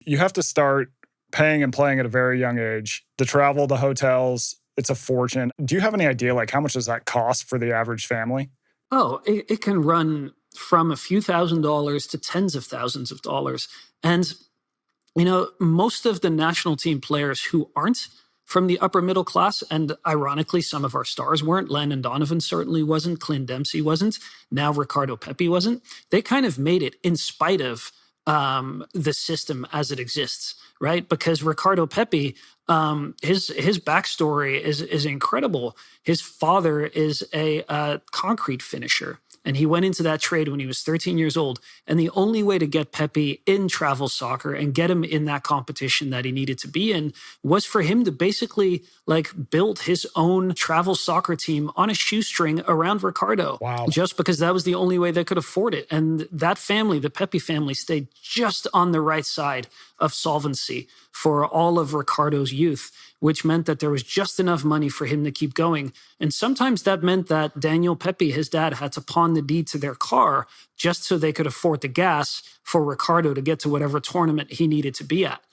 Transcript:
You have to start paying and playing at a very young age. The travel, the hotels, it's a fortune. Do you have any idea, like, how much does that cost for the average family? Oh, it can run from a few $1,000s to tens of thousands of dollars. And, most of the national team players who aren't from the upper middle class, and ironically, some of our stars weren't. Landon Donovan certainly wasn't. Clint Dempsey wasn't. Now Ricardo Pepi wasn't. They kind of made it in spite of the system as it exists, right? Because Ricardo Pepi, his backstory is incredible. His father is a concrete finisher, and he went into that trade when he was 13 years old. And the only way to get Pepi in travel soccer and get him in that competition that he needed to be in was for him to basically build his own travel soccer team on a shoestring around Ricardo. Wow. Just because that was the only way they could afford it. And that family, the Pepi family, stayed just on the right side of solvency for all of Ricardo's youth, which meant that there was just enough money for him to keep going. And sometimes that meant that Daniel Pepi, his dad, had to pawn the deed to their car just so they could afford the gas for Ricardo to get to whatever tournament he needed to be at.